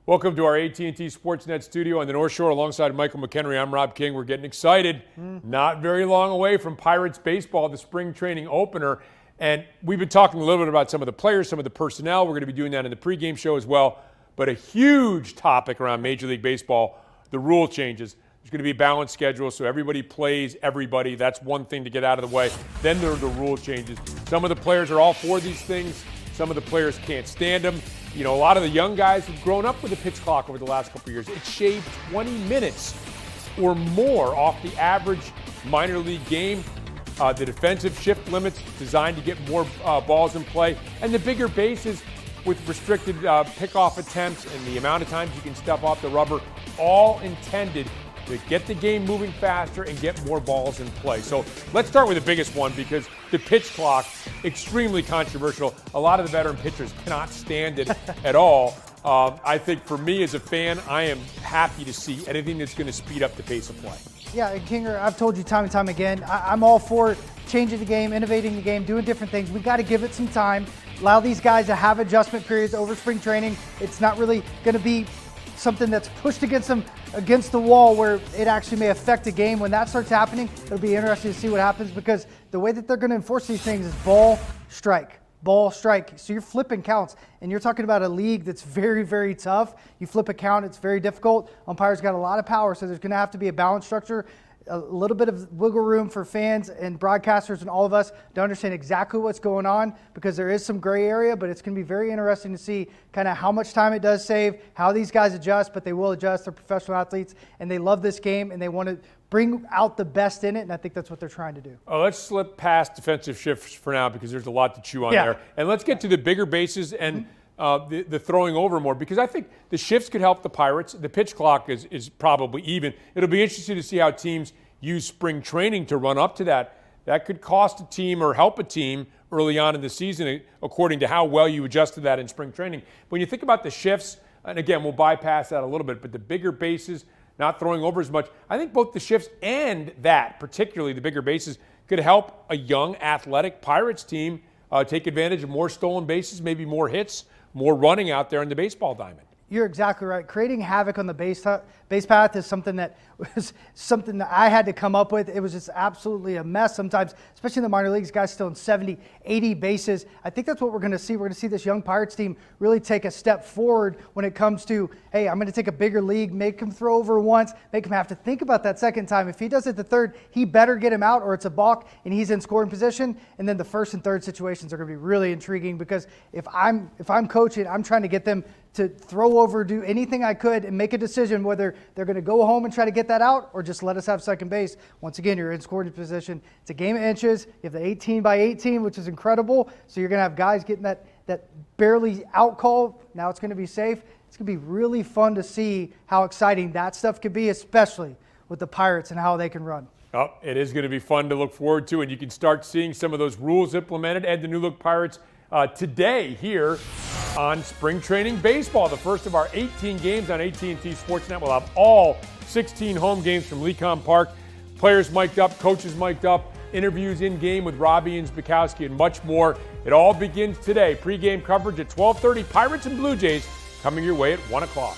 Welcome to our AT&T Sportsnet studio on the North Shore alongside Michael McKenry. I'm Rob King. We're getting excited. Not very long away from Pirates baseball, the spring training opener. And we've been talking a little bit about some of the players, some of the personnel. We're going to be doing that in the pregame show as well. But a huge topic around Major League Baseball, the rule changes. There's going to be a balanced schedule, so everybody plays everybody. That's one thing to get out of the way. Then there are the rule changes. Some of the players are all for these things. Some of the players can't stand them. You know, a lot of the young guys have grown up with the pitch clock over the last couple of years. It shaved 20 minutes or more off the average minor league game. The defensive shift limits designed to get more balls in play. And the bigger bases with restricted pickoff attempts and the amount of times you can step off the rubber, all intended to get the game moving faster and get more balls in play. So let's start with the biggest one, because the pitch clock, extremely controversial. A lot of the veteran pitchers cannot stand it at all. I think for me as a fan, I am happy to see anything that's going to speed up the pace of play. Yeah, and Kinger, I've told you time and time again, I'm all for changing the game, innovating the game, doing different things. We've got to give it some time, allow these guys to have adjustment periods over spring training. It's not really going to be something that's pushed against them against the wall where it actually may affect the game. When that starts happening, it'll be interesting to see what happens, because the way that they're going to enforce these things is ball, strike. Ball, strike. So you're flipping counts, and you're talking about a league that's very, very tough. You flip a count, it's very difficult. Umpires got a lot of power, so there's going to have to be a balanced structure, a little bit of wiggle room for fans and broadcasters and all of us to understand exactly what's going on, because there is some gray area, but it's going to be very interesting to see kind of how much time it does save, how these guys adjust, but they will adjust. They're professional athletes, and they love this game, and they want to bring out the best in it, and I think that's what they're trying to do. Let's slip past defensive shifts for now, because there's a lot to chew on there. And let's get to the bigger bases and the throwing over more, because I think the shifts could help the Pirates. The pitch clock is probably even. It'll be interesting to see how teams use spring training to run up to that. That could cost a team or help a team early on in the season, according to how well you adjusted that in spring training. When you think about the shifts, and again, we'll bypass that a little bit, but the bigger bases, not throwing over as much, I think both the shifts and that, particularly the bigger bases, could help a young, athletic Pirates team take advantage of more stolen bases, maybe more hits, more running out there in the baseball diamond. You're exactly right. Creating havoc on the base path is something that I had to come up with. It was just absolutely a mess sometimes, especially in the minor leagues, guys still in 70, 80 bases. I think that's what we're going to see. We're going to see this young Pirates team really take a step forward when it comes to, hey, I'm going to take a bigger league, make him throw over once, make him have to think about that second time. If he does it the third, he better get him out, or it's a balk and he's in scoring position. And then the first and third situations are going to be really intriguing, because if I'm coaching, I'm trying to get them to throw over, do anything I could, and make a decision whether they're going to go home and try to get that out or just let us have second base. Once again, you're in scoring position. It's a game of inches. You have the 18 by 18, which is incredible. So you're going to have guys getting that barely out call. Now it's going to be safe. It's going to be really fun to see how exciting that stuff could be, especially with the Pirates and how they can run. Oh, it is going to be fun to look forward to, and you can start seeing some of those rules implemented and the new look Pirates today here on Spring Training Baseball, the first of our 18 games on AT&T Sportsnet. We'll have all 16 home games from Lecom Park. Players mic'd up, coaches mic'd up, interviews in-game with Robbie and Zbikowski, and much more. It all begins today. Pre-game coverage at 12:30. Pirates and Blue Jays coming your way at 1 o'clock.